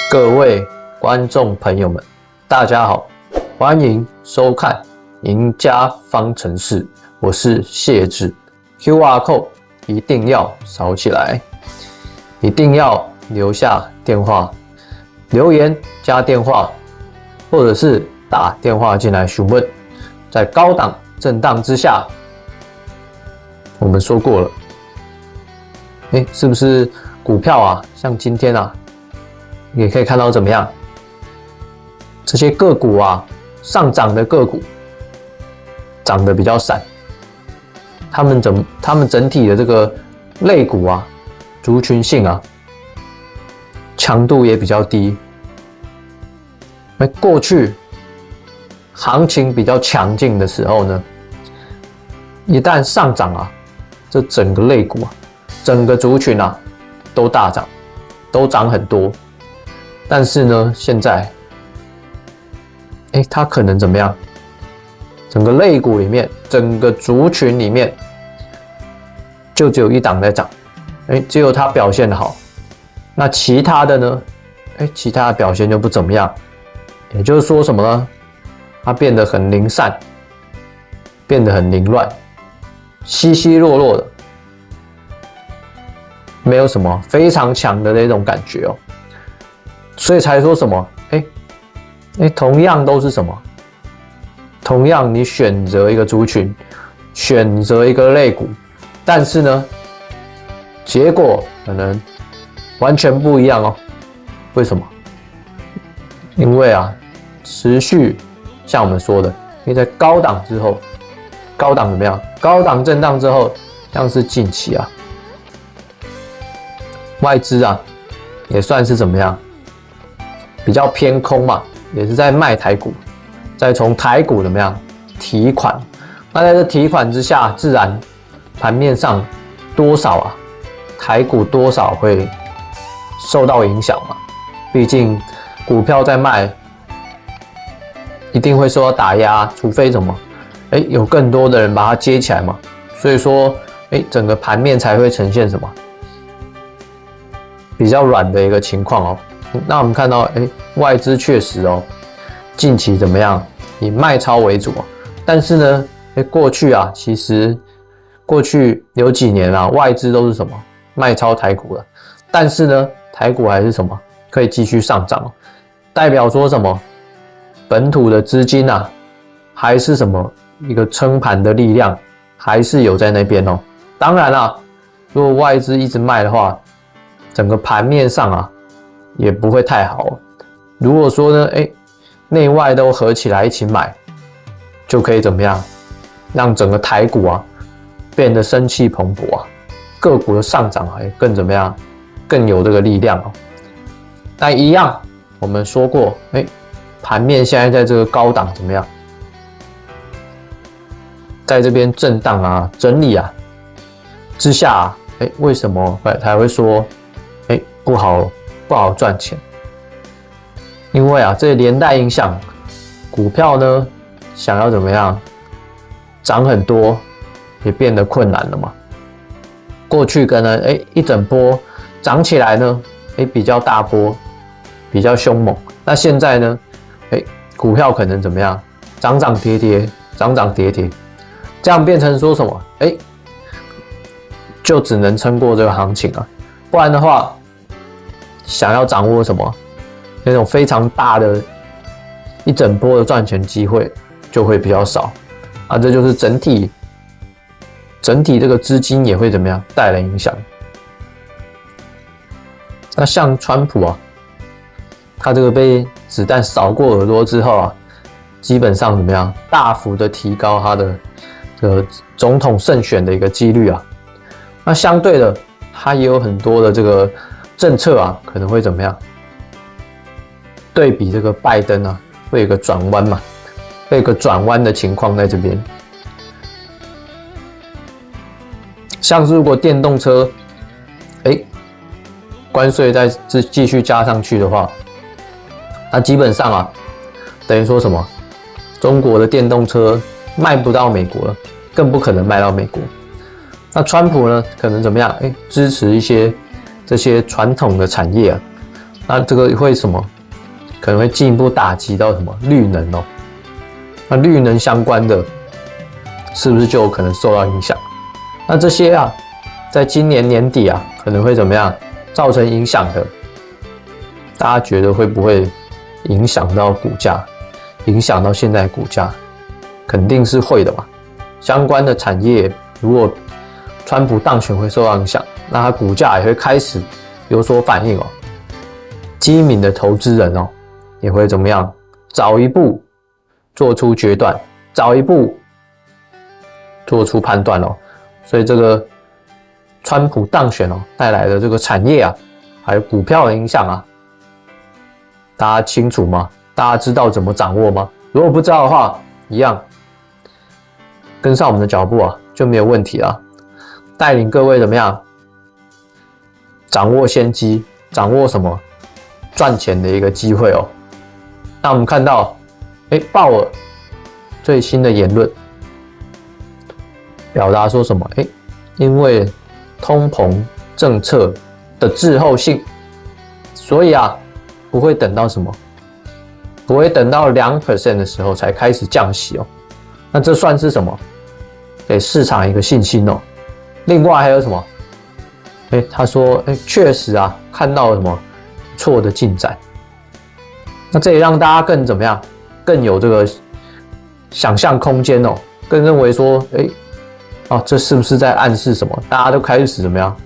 各位观众朋友们，大家好，欢迎收看《赢家方程式》，我是谢志。QR code 一定要扫起来，一定要留下电话，留言加电话，或者是打电话进来询问。在高档震荡之下，我们说过了，是不是股票啊？像今天啊，也可以看到怎么样？这些个股啊，上涨的个股涨得比较散，他们整体的这个类股啊，族群性啊，强度也比较低。过去行情比较强劲的时候呢，一旦上涨啊，这整个类股啊，整个族群啊，都大涨，都涨很多。但是呢，现在，它可能怎么样？整个类股里面，整个族群里面，就只有一档在涨，只有它表现的好。那其他的呢？其他的表现就不怎么样。也就是说什么呢？它变得很零散，变得很凌乱，稀稀落落的，没有什么非常强的那种感觉哦。所以才说什么？同样都是什么？同样你选择一个族群，选择一个类股，但是呢，结果可能完全不一样哦。为什么？因为啊，持续像我们说的，因为在高档之后，高档怎么样？高档震荡之后，像是近期啊，外资啊，也算是怎么样？比较偏空嘛，也是在卖台股，再从台股怎么样提款？那在这提款之下，自然盘面上多少啊，台股多少会受到影响嘛？毕竟股票在卖，一定会受到打压，除非什么，有更多的人把它接起来嘛。所以说，整个盘面才会呈现什么比较软的一个情况哦。那我们看到，外资确实哦，近期怎么样？以卖超为主，但是呢，过去啊，其实过去有几年啊，外资都是什么卖超台股了，但是呢，台股还是什么可以继续上涨，代表说什么？本土的资金啊，还是什么一个撑盘的力量，还是有在那边哦。当然啦，如果外资一直卖的话，整个盘面上啊，也不会太好。如果说呢，内外都合起来一起买，就可以怎么样，让整个台股啊变得生气蓬勃啊，个股的上涨啊也更怎么样，更有这个力量哦。但一样，我们说过，盘面现在在这个高档怎么样，在这边震荡啊、整理啊之下啊，为什么才会说，不好赚钱？因为啊，这连带影响股票呢，想要怎么样涨很多，也变得困难了嘛。过去可能一整波涨起来呢，比较大波，比较凶猛。那现在呢，股票可能怎么样，涨涨跌跌，涨涨跌跌，这样变成说什么？就只能撑过这个行情啊，不然的话，想要掌握什么那种非常大的一整波的赚钱机会，就会比较少啊。这就是整体这个资金也会怎么样带来影响。那像川普啊，他这个被子弹扫过耳朵之后啊，基本上怎么样，大幅的提高他的这个总统胜选的一个几率啊。那相对的，他也有很多的这个政策啊，可能会怎么样？对比这个拜登啊，会有一个转弯嘛，会有一个转弯的情况在这边。像是如果电动车，关税再继续加上去的话，那基本上啊，等于说什么？中国的电动车卖不到美国了，更不可能卖到美国。那川普呢，可能怎么样？支持一些这些传统的产业啊，那这个会什么？可能会进一步打击到什么绿能哦？那绿能相关的，是不是就有可能受到影响？那这些啊，在今年年底啊，可能会怎么样造成影响的？大家觉得会不会影响到股价？影响到现在股价？肯定是会的嘛。相关的产业，如果川普当选会受到影响，那它股价也会开始有所反应哦。机敏的投资人哦，也会怎么样？早一步做出决断，早一步做出判断哦。所以这个川普当选哦带来的这个产业啊，还有股票的影响啊，大家清楚吗？大家知道怎么掌握吗？如果不知道的话，一样跟上我们的脚步啊，就没有问题了。带领各位怎么样？掌握先机，掌握什么赚钱的一个机会哦。那我们看到，鲍尔最新的言论，表达说什么？因为通膨政策的滞后性，所以啊，不会等到什么，不会等到2% 的时候才开始降息哦。那这算是什么？给市场一个信心哦。另外还有什么？他说，确实啊，看到了什么不错的进展。那这也让大家更怎么样？更有这个想象空间哦，更认为说，这是不是在暗示什么？大家都开始怎么样？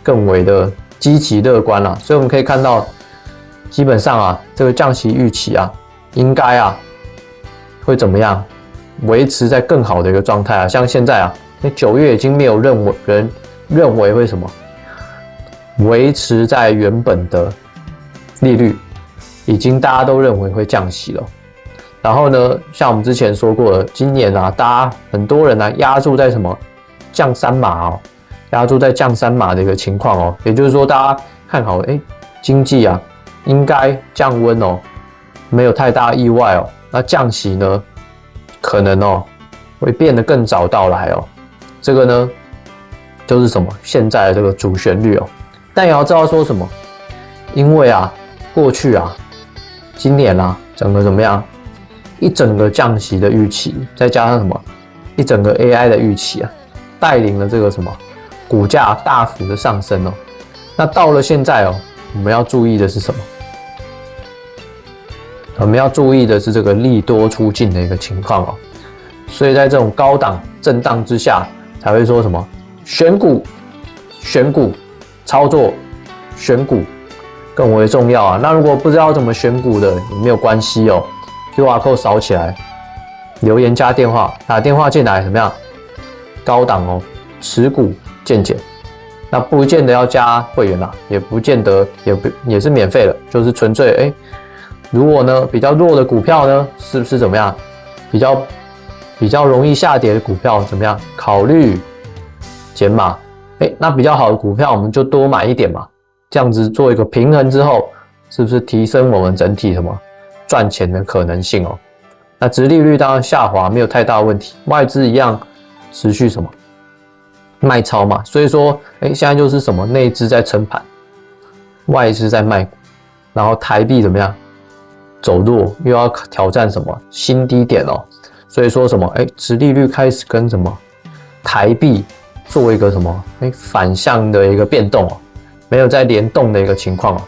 更为的积极乐观了。所以我们可以看到，基本上啊，这个降息预期啊，应该啊会怎么样？维持在更好的一个状态啊。像现在啊，9月已经没有人认为会什么？维持在原本的利率，已经大家都认为会降息了。然后呢，像我们之前说过的，今年啊，大家很多人啊压注在什么降3码哦，压注在降3码的一个情况哦。也就是说，大家看好经济啊应该降温哦，没有太大意外哦。那降息呢，可能哦会变得更早到来哦。这个呢就是什么现在的这个主旋律哦。但也要知道说什么，因为啊过去啊今年啊整个怎么样，一整个降息的预期，再加上什么一整个 AI 的预期啊，带领了这个什么股价大幅的上升哦。那到了现在哦，我们要注意的是什么？我们要注意的是这个利多出尽的一个情况哦。所以在这种高档震荡之下，才会说什么选股操作，选股更为重要啊。那如果不知道怎么选股的，也没有关系哦。QR code 扫起来，留言加电话，打电话进来怎么样？高档哦，持股见减。那不见得要加会员啦，也不见得也是免费的，就是纯粹如果呢比较弱的股票呢，是不是怎么样？比较容易下跌的股票怎么样？考虑减码。那比较好的股票我们就多买一点嘛，这样子做一个平衡之后，是不是提升我们整体什么赚钱的可能性哦？那殖利率当然下滑没有太大问题，外资一样持续什么卖超嘛，所以说现在就是什么内资在撑盘，外资在卖股，然后台币怎么样走弱，又要挑战什么新低点哦，所以说什么殖利率开始跟什么台币做一个什么反向的一个变动哦，没有在联动的一个情况哦。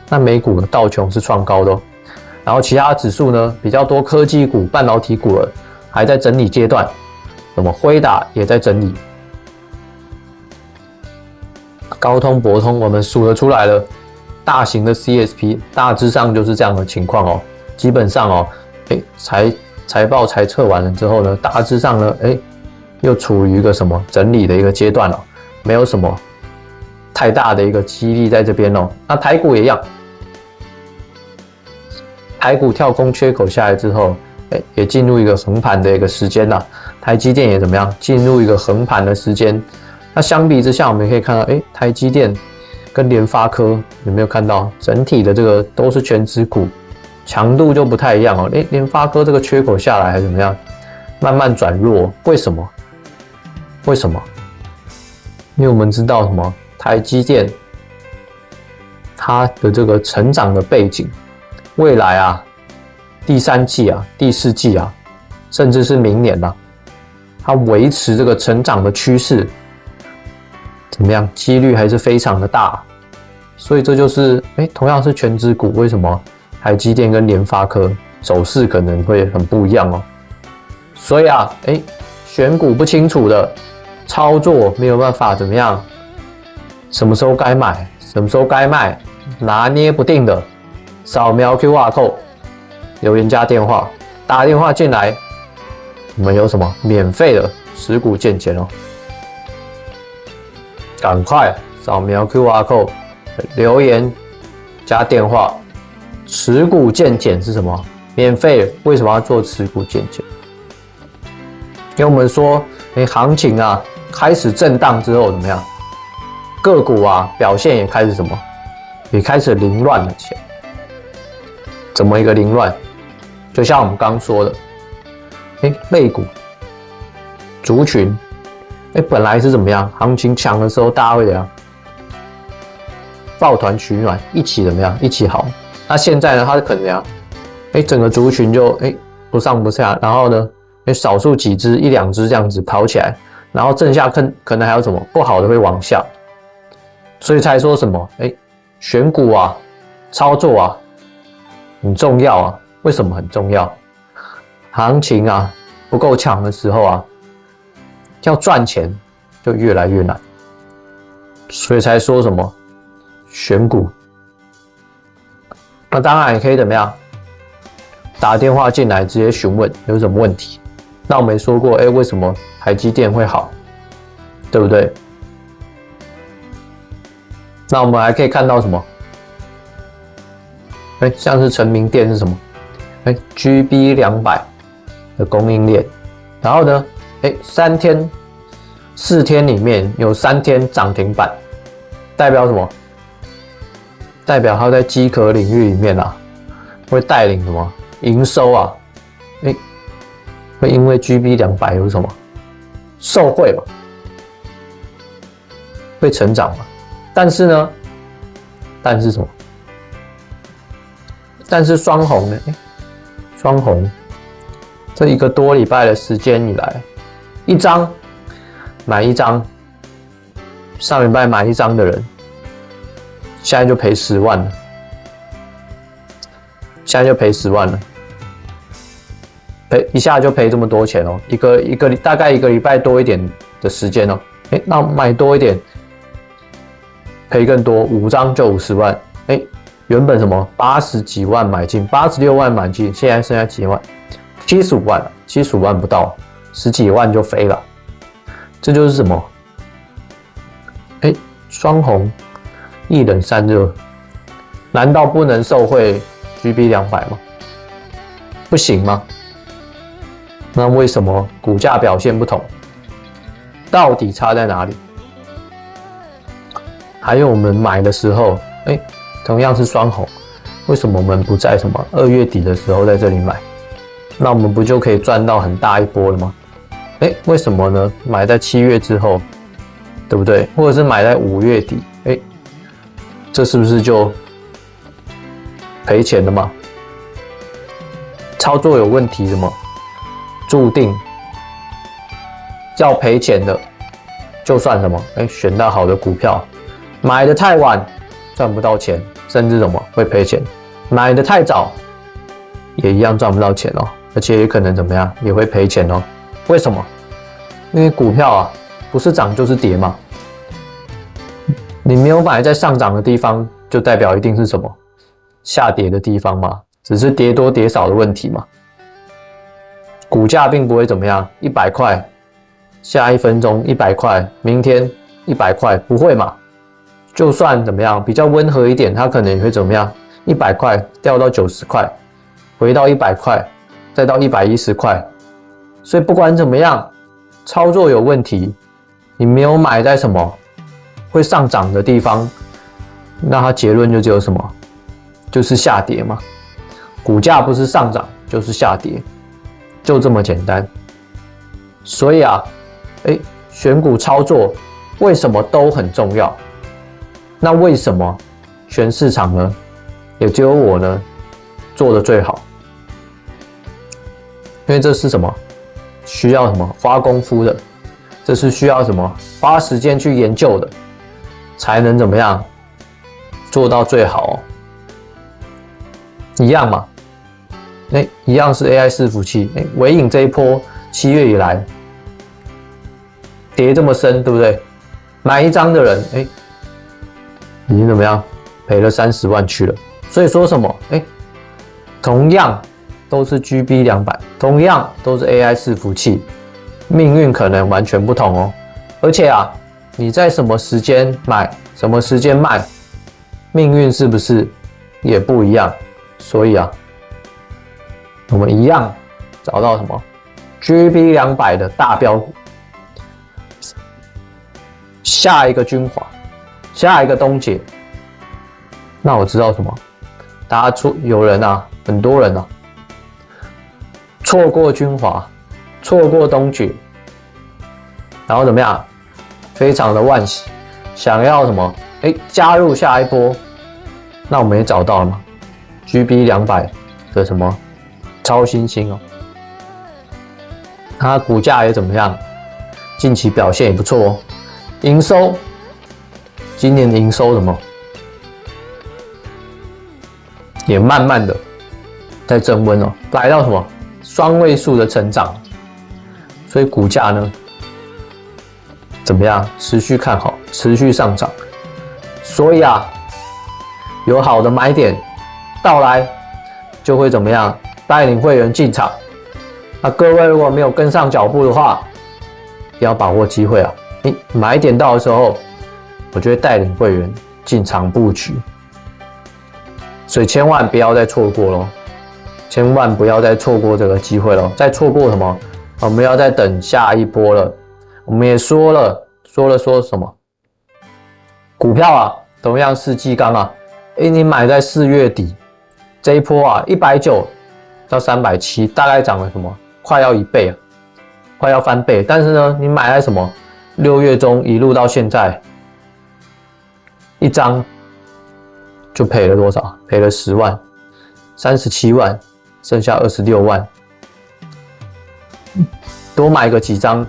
那美股的道琼是创高的哦，然后其他指数呢比较多科技股、半导体股了还在整理阶段，什么辉达也在整理，高通、博通我们数得出来了，大型的 CSP 大致上就是这样的情况哦。基本上哦，财报才测完了之后呢，大致上呢又处于一个什么整理的一个阶段了，没有什么太大的一个激励在这边哦。那台股也一样，台股跳空缺口下来之后，也进入一个横盘的一个时间啦。台积电也怎么样？进入一个横盘的时间。那相比之下，我们可以看到，台积电跟联发科有没有看到整体的这个都是全指股，强度就不太一样哦。联发科这个缺口下来还是怎么样？慢慢转弱，为什么？因为我们知道什么？台积电它的这个成长的背景，未来啊，第3季啊、第4季啊，甚至是明年啊，它维持这个成长的趋势，怎么样？几率还是非常的大。所以这就是同样是全指股，为什么台积电跟联发科走势可能会很不一样哦？所以啊，选股不清楚的，操作没有办法怎么样？什么时候该买，什么时候该卖，拿捏不定的，扫描 QR code， 留言加电话，打电话进来，我们有什么免费的持股见解哦？赶快扫描 QR code， 留言加电话，持股见解是什么？免费。为什么要做持股见解？因为我们说，行情啊开始震荡之后怎么样？个股啊表现也开始什么？也开始凌乱了起来。怎么一个凌乱？就像我们刚说的，类股族群，本来是怎么样？行情强的时候，大家会怎样？抱团取暖，一起怎么样？一起好。那现在呢？它可能怎样？整个族群就不上不下，然后呢，少数几只1、2只这样子跑起来，然后剩下可能还有什么不好的会往下，所以才说什么选股啊，操作啊很重要啊。为什么很重要？行情啊不够强的时候啊，要赚钱就越来越难，所以才说什么选股。那当然也可以怎么样？打电话进来直接询问有什么问题。那我们也说过，为什么台积电会好，对不对？那我们还可以看到什么？像是成名电是什么？GB200的供应链，然后呢，4天里面有3天涨停板，代表什么？代表它在机壳领域里面啊，会带领什么营收啊？会因为 GB200有什么受惠嘛？会成长嘛？但是呢？但是什么？但是双红呢？双红这1个多礼拜的时间以来，一张买一张，上礼拜买一张的人，现在就赔10万了。现在就赔10万了，一下就赔这么多钱哦，大概一个礼拜多一点的时间哦，那买多一点，赔更多，5张就50万，原本什么80几万买进，86万买进，现在剩下几万，75万了，75万不到，10几万就飞了，这就是什么？双红一冷散热，难道不能受惠 GB200 吗？不行吗？那为什么股价表现不同？到底差在哪里？还有我们买的时候，同样是双红，为什么我们不在什么2月底的时候在这里买？那我们不就可以赚到很大一波了吗？为什么呢？买在7月之后，对不对？或者是买在5月底，这是不是就赔钱了吗？操作有问题什么？注定要赔钱的。就算什么，选到好的股票，买的太晚赚不到钱，甚至什么会赔钱；买的太早也一样赚不到钱哦，而且也可能怎么样，也会赔钱哦。为什么？因为股票啊，不是涨就是跌嘛。你没有买在上涨的地方，就代表一定是什么下跌的地方嘛？只是跌多跌少的问题嘛。股价并不会怎么样，100块，下1分钟100块，明天100块，不会嘛？就算怎么样，比较温和一点，它可能也会怎么样，100块掉到90块，回到100块，再到110块。所以不管怎么样，操作有问题，你没有买在什么会上涨的地方，那它结论就只有什么，就是下跌嘛。股价不是上涨就是下跌，就这么简单。所以啊，选股操作为什么都很重要？那为什么全市场呢，也只有我呢做的最好，因为这是什么？需要什么花功夫的？这是需要什么花时间去研究的，才能怎么样做到最好哦？一样嘛，一样是 AI 伺服器，微影这一波7月以来跌这么深，对不对？买一张的人，已经怎么样赔了30万去了。所以说什么？同样都是 GB200，同样都是 AI 伺服器，命运可能完全不同哦。而且啊，你在什么时间买，什么时间卖，命运是不是也不一样？所以啊，我们一样找到什么 GB200 的大标股，下一个君华，下一个东杰。那我知道什么？大家有人啊，很多人啊，错过君华，错过东杰，然后怎么样？非常的惋惜，想要什么？加入下一波。那我们也找到了嘛 ？GB200 的什么超新星哦，它股价也怎么样？近期表现也不错哦，营收，今年的营收什么？也慢慢的在增温哦，来到什么双位数的成长，所以股价呢怎么样？持续看好，持续上涨。所以啊，有好的买点到来，就会怎么样？带领会员进场。那各位如果没有跟上脚步的话，要把握机会啊！买点到的时候，我就会带领会员进场布局。所以千万不要再错过咯，千万不要再错过这个机会咯。再错过什么？我们要再等下一波了。我们也说什么？股票啊，同样世纪钢啊，你买在4月底，这一波啊，190到370，大概涨了什么？快要1倍啊，快要翻倍。但是呢，你买在什么？6月中一路到现在，一张就赔了多少？赔了10万，37万，剩下26万。多买个几张，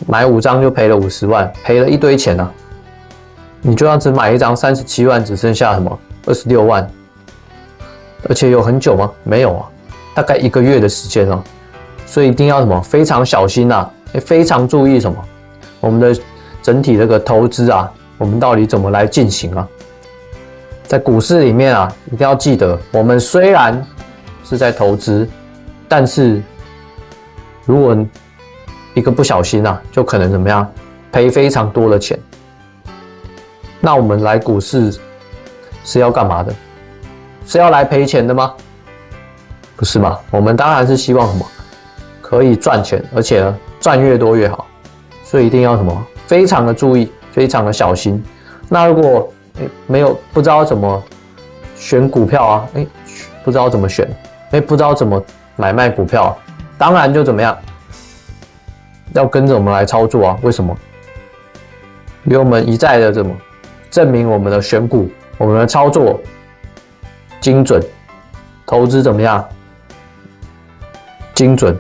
买5张就赔了50万，赔了一堆钱啊！你就要只买一张37万，只剩下什么26万？而且有很久吗？没有啊，大概1个月的时间哦。所以一定要什么？非常小心啊！非常注意什么？我们的整体这个投资啊，我们到底怎么来进行啊？在股市里面啊，一定要记得，我们虽然是在投资，但是如果一个不小心啊，就可能怎么样？赔非常多的钱。那我们来股市是要干嘛的？是要来赔钱的吗？不是嘛？我们当然是希望什么？可以赚钱，而且呢，赚越多越好。所以一定要什么？非常的注意，非常的小心。那如果不知道怎么选股票啊，不知道怎么选，不知道怎么买卖股票啊，当然就怎么样？要跟着我们来操作啊？为什么？因为我们一再的怎么证明我们的选股，我们的操作精准，投资怎么样？精准，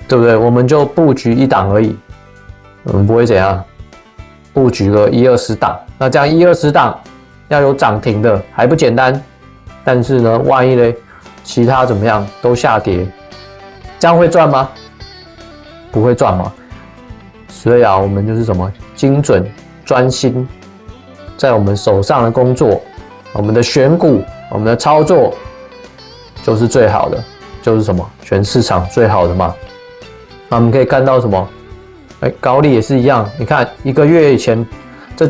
对不对？我们就布局一档而已，我们不会怎样，布局个10-20档。那这样10-20档要有涨停的还不简单？但是呢，万一嘞，其他怎么样都下跌，这样会赚吗？不会赚嘛。所以啊，我们就是什么精准、专心，在我们手上的工作，我们的选股、我们的操作，就是最好的，就是什么全市场最好的嘛。那我们可以看到什么？高利也是一样，你看1个月以前，这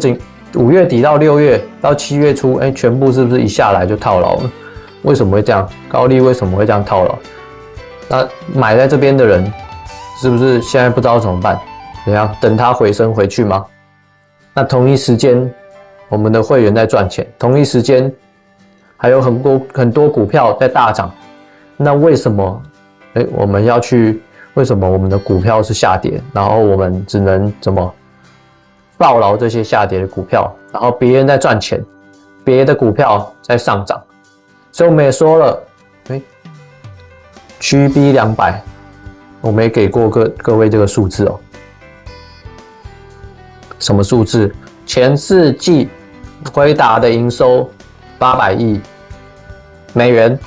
5月底到6月到7月初，全部是不是一下来就套牢了？为什么会这样？高利为什么会这样套牢？那买在这边的人，是不是现在不知道怎么办？怎样等它回升回去吗？那同一时间，我们的会员在赚钱，同一时间还有很多股票在大涨。那为什么？我们要去？为什么我们的股票是下跌，然后我们只能怎么抱牢这些下跌的股票，然后别人在赚钱，别的股票在上涨。所以我们也说了，GB200，我们也给过各位这个数字哦。什么数字？前4季辉达的营收800亿美元，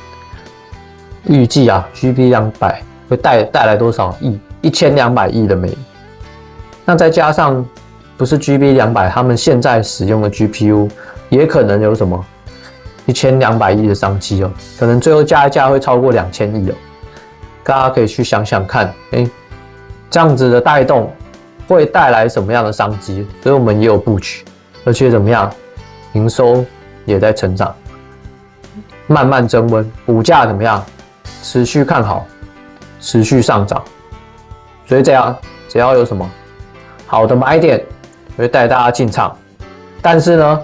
预计啊 GB200 会带来多少亿？1200亿的美元。那再加上不是 GB200，他们现在使用的 GPU 也可能有什么1200亿的商机哦，可能最后加一加会超过2000亿哦。大家可以去想想看，这样子的带动会带来什么样的商机？所以我们也有布局，而且怎么样，营收也在成长，慢慢增温，股价怎么样，持续看好，持续上涨。所以这样，只要有什么好的买点，我会带大家进场。但是呢，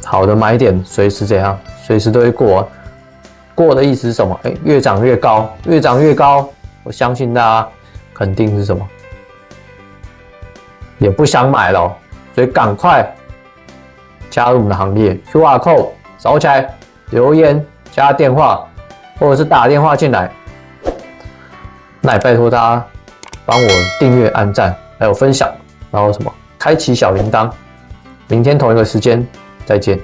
好的买点随时怎样，随时都会过。过的意思是什么？越涨越高，越涨越高。我相信大家肯定是什么？也不想买了，所以赶快加入我们的行列。QR code 扫起来，留言加电话，或者是打电话进来。那也拜托大家帮我订阅、按赞，还有分享，然后什么开启小铃铛。明天同一个时间再见。